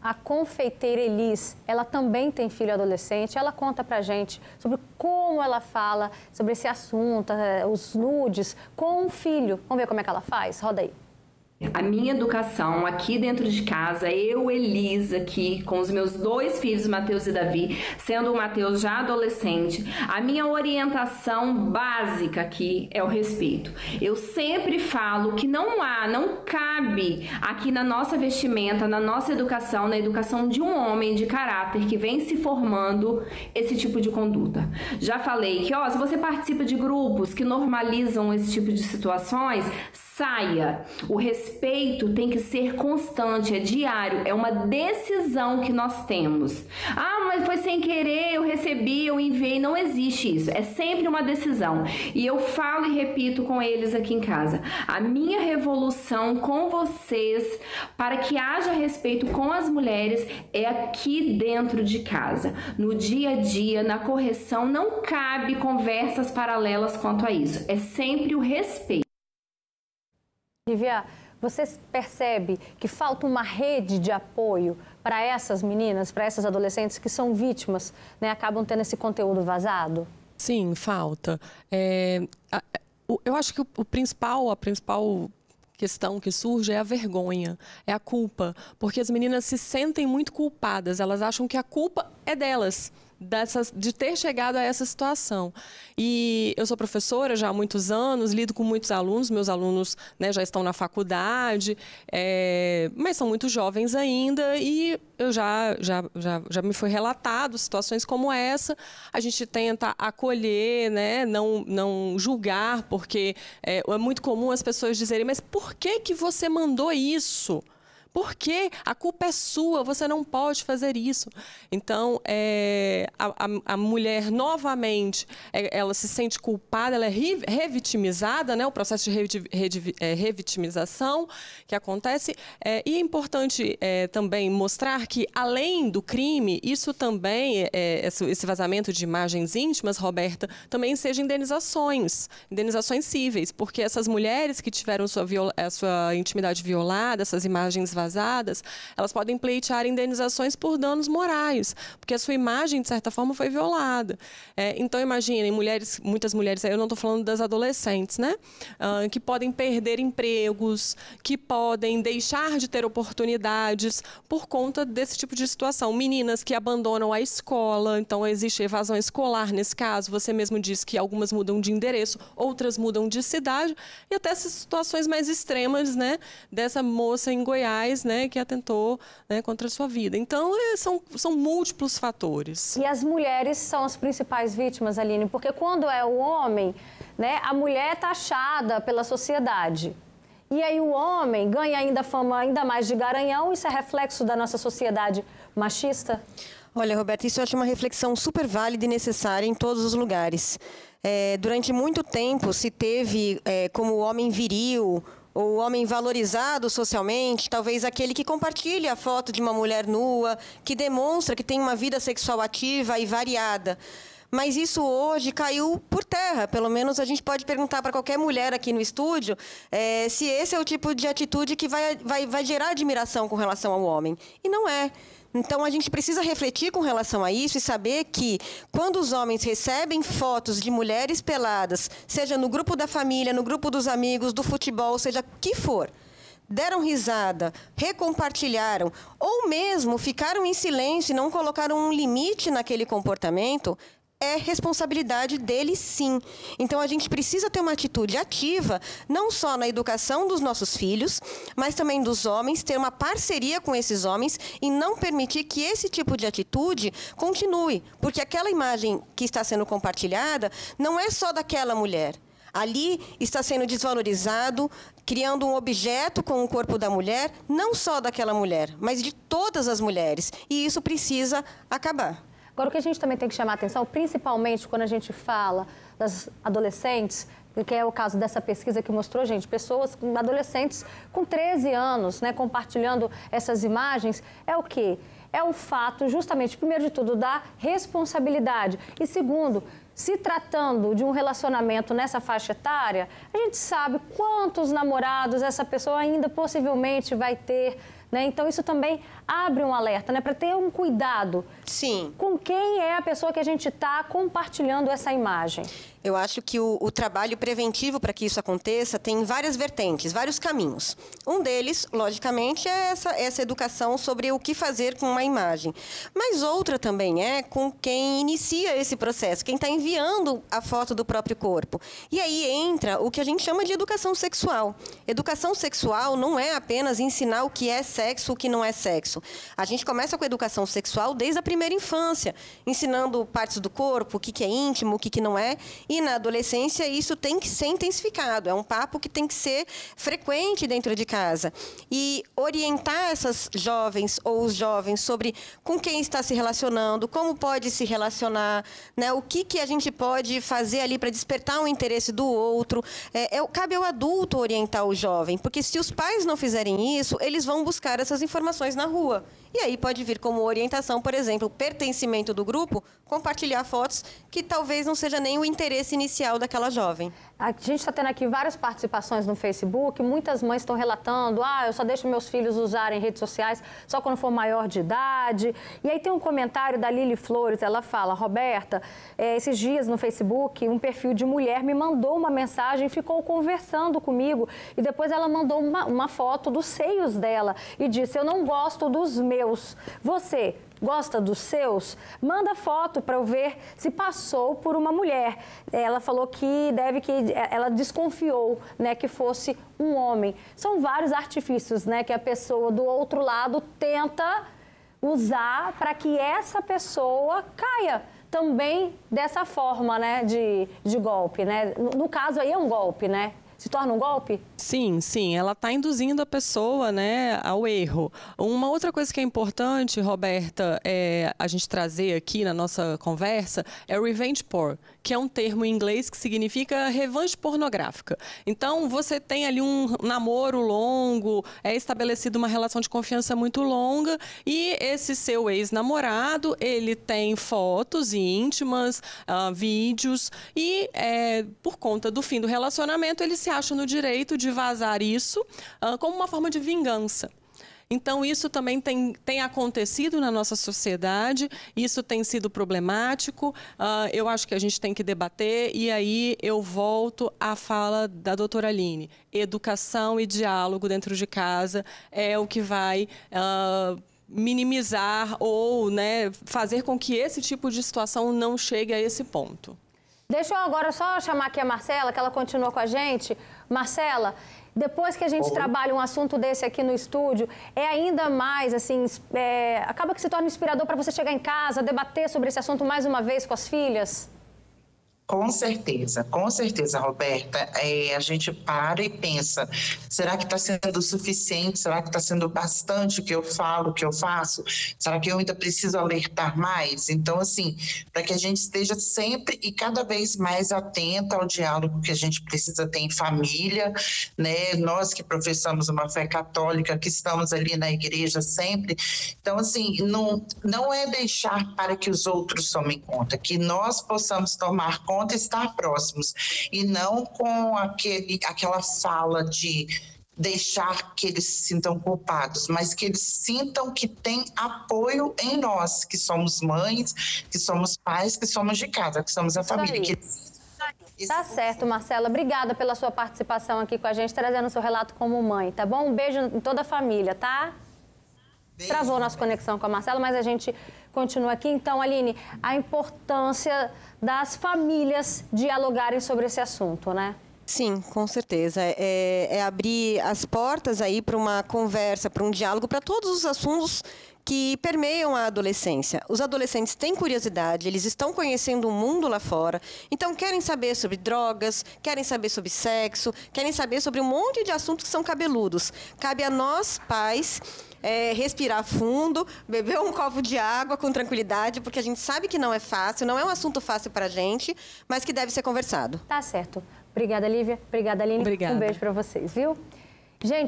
A confeiteira Elis, ela também tem filho adolescente, ela conta pra gente sobre como ela fala sobre esse assunto, os nudes, com o filho. Vamos ver como é que ela faz? Roda aí. A minha educação aqui dentro de casa, eu, Elis, aqui com os meus dois filhos, Matheus e Davi, sendo o Matheus já adolescente, a minha orientação básica aqui é o respeito. Eu sempre falo que não cabe aqui na nossa vestimenta, na nossa educação, na educação de um homem de caráter que vem se formando esse tipo de conduta. Já falei que, se você participa de grupos que normalizam esse tipo de situações, saia. O respeito tem que ser constante, é diário, é uma decisão que nós temos. Mas foi sem querer, eu recebi, eu enviei, não existe isso. É sempre uma decisão. E eu falo e repito com eles aqui em casa. A minha revolução com vocês, para que haja respeito com as mulheres, é aqui dentro de casa. No dia a dia, na correção, não cabe conversas paralelas quanto a isso. É sempre o respeito. Lívia, você percebe que falta uma rede de apoio para essas meninas, para essas adolescentes que são vítimas, né, acabam tendo esse conteúdo vazado? Sim, falta. Eu acho que a principal questão que surge é a vergonha, é a culpa, porque as meninas se sentem muito culpadas, elas acham que a culpa é delas. De ter chegado a essa situação. E eu sou professora já há muitos anos, lido com muitos alunos, meus alunos, né, já estão na faculdade, mas são muito jovens ainda e eu já me foi relatado situações como essa. A gente tenta acolher, né, não julgar, porque é muito comum as pessoas dizerem, mas por que você mandou isso? Porque a culpa é sua, você não pode fazer isso. Então, a mulher, novamente, ela se sente culpada, ela é revitimizada, né? O processo de revitimização que acontece. E é importante também mostrar que, além do crime, isso também, esse vazamento de imagens íntimas, Roberta, também seja indenizações cíveis, porque essas mulheres que tiveram a sua intimidade violada, essas imagens vazadas, elas podem pleitear indenizações por danos morais, porque a sua imagem, de certa forma, foi violada. Então, imaginem, muitas mulheres, eu não estou falando das adolescentes, né? Que podem perder empregos, que podem deixar de ter oportunidades por conta desse tipo de situação. Meninas que abandonam a escola, então existe evasão escolar nesse caso. Você mesmo disse que algumas mudam de endereço, outras mudam de cidade, e até essas situações mais extremas, né? Dessa moça em Goiás, né, que atentou, né, contra a sua vida. Então, são múltiplos fatores. E as mulheres são as principais vítimas, Aline, porque quando é o homem, né, a mulher é taxada pela sociedade. E aí o homem ganha ainda fama ainda mais de garanhão, isso é reflexo da nossa sociedade machista? Olha, Roberta, isso eu acho uma reflexão super válida e necessária em todos os lugares. Durante muito tempo se teve como o homem viril, ou o homem valorizado socialmente, talvez aquele que compartilha a foto de uma mulher nua, que demonstra que tem uma vida sexual ativa e variada. Mas isso hoje caiu por terra. Pelo menos a gente pode perguntar para qualquer mulher aqui no estúdio se esse é o tipo de atitude que vai gerar admiração com relação ao homem. E não é. Então, a gente precisa refletir com relação a isso e saber que, quando os homens recebem fotos de mulheres peladas, seja no grupo da família, no grupo dos amigos, do futebol, seja o que for, deram risada, recompartilharam, ou mesmo ficaram em silêncio e não colocaram um limite naquele comportamento, é responsabilidade deles, sim. Então, a gente precisa ter uma atitude ativa, não só na educação dos nossos filhos, mas também dos homens, ter uma parceria com esses homens e não permitir que esse tipo de atitude continue. Porque aquela imagem que está sendo compartilhada não é só daquela mulher. Ali está sendo desvalorizado, criando um objeto com o corpo da mulher, não só daquela mulher, mas de todas as mulheres. E isso precisa acabar. Agora, o que a gente também tem que chamar a atenção, principalmente quando a gente fala das adolescentes, que é o caso dessa pesquisa que mostrou, gente, pessoas, adolescentes com 13 anos, né, compartilhando essas imagens, é o quê? É o fato, justamente, primeiro de tudo, da responsabilidade. E segundo, se tratando de um relacionamento nessa faixa etária, a gente sabe quantos namorados essa pessoa ainda possivelmente vai ter né? Então, isso também abre um alerta, né? Para ter um cuidado. Sim. Com quem é a pessoa que a gente está compartilhando essa imagem? Eu acho que o trabalho preventivo para que isso aconteça tem várias vertentes, vários caminhos. Um deles, logicamente, é essa educação sobre o que fazer com uma imagem. Mas outra também é com quem inicia esse processo, quem está enviando a foto do próprio corpo. E aí entra o que a gente chama de educação sexual. Educação sexual não é apenas ensinar o que é sexo, o que não é sexo. A gente começa com a educação sexual desde a primeira infância, ensinando partes do corpo, o que é íntimo, o que não é. E na adolescência isso tem que ser intensificado, é um papo que tem que ser frequente dentro de casa. E orientar essas jovens ou os jovens sobre com quem está se relacionando, como pode se relacionar, né? O que a gente pode fazer ali para despertar o interesse do outro. Cabe ao adulto orientar o jovem, porque se os pais não fizerem isso, eles vão buscar essas informações na rua. E aí pode vir como orientação, por exemplo, o pertencimento do grupo, compartilhar fotos que talvez não seja nem o interesse inicial daquela jovem. A gente está tendo aqui várias participações no Facebook, muitas mães estão relatando, eu só deixo meus filhos usarem redes sociais só quando for maior de idade. E aí tem um comentário da Lili Flores, ela fala, Roberta, esses dias no Facebook, um perfil de mulher me mandou uma mensagem, ficou conversando comigo e depois ela mandou uma foto dos seios dela e disse, eu não gosto dos meus, você gosta dos seus? Manda foto para eu ver se passou por uma mulher. Ela falou que ela desconfiou, né, que fosse um homem. São vários artifícios, né, que a pessoa do outro lado tenta usar para que essa pessoa caia também dessa forma, né, de golpe, né? No caso aí é um golpe, né? Se torna um golpe? Sim, sim. Ela está induzindo a pessoa, né, ao erro. Uma outra coisa que é importante, Roberta, a gente trazer aqui na nossa conversa é o revenge porn, que é um termo em inglês que significa revanche pornográfica. Então, você tem ali um namoro longo, é estabelecida uma relação de confiança muito longa e esse seu ex-namorado, ele tem fotos íntimas, vídeos e, por conta do fim do relacionamento, ele se acha no direito de vazar isso como uma forma de vingança. Então, isso também tem acontecido na nossa sociedade, isso tem sido problemático, eu acho que a gente tem que debater, e aí eu volto à fala da doutora Aline. Educação e diálogo dentro de casa é o que vai minimizar ou, né, fazer com que esse tipo de situação não chegue a esse ponto. Deixa eu agora só chamar aqui a Marcela, que ela continua com a gente. Marcela, depois que a gente trabalha um assunto desse aqui no estúdio, é ainda mais, assim, acaba que se torna inspirador para você chegar em casa, debater sobre esse assunto mais uma vez com as filhas? Com certeza, Roberta. A gente para e pensa, será que está sendo suficiente? Será que está sendo bastante o que eu falo, o que eu faço? Será que eu ainda preciso alertar mais? Então, assim, para que a gente esteja sempre e cada vez mais atenta ao diálogo que a gente precisa ter em família, né? Nós que professamos uma fé católica, que estamos ali na igreja sempre. Então, assim, não é deixar para que os outros tomem conta, que nós possamos tomar conta e estar próximos, e não com aquela fala de deixar que eles se sintam culpados, mas que eles sintam que tem apoio em nós, que somos mães, que somos pais, que somos de casa, que somos a família. Tá certo, Marcela. Obrigada pela sua participação aqui com a gente, trazendo o seu relato como mãe, tá bom? Um beijo em toda a família, tá? Beijo. Travou nossa conexão com a Marcela, mas a gente continua aqui. Então, Aline, a importância das famílias dialogarem sobre esse assunto, né? Sim, com certeza. É abrir as portas aí para uma conversa, para um diálogo, para todos os assuntos que permeiam a adolescência. Os adolescentes têm curiosidade, eles estão conhecendo o mundo lá fora, então querem saber sobre drogas, querem saber sobre sexo, querem saber sobre um monte de assuntos que são cabeludos. Cabe a nós, pais, respirar fundo, beber um copo de água com tranquilidade, porque a gente sabe que não é fácil, não é um assunto fácil para a gente, mas que deve ser conversado. Tá certo. Obrigada, Lívia. Obrigada, Aline. Obrigada. Um beijo para vocês, viu? Gente,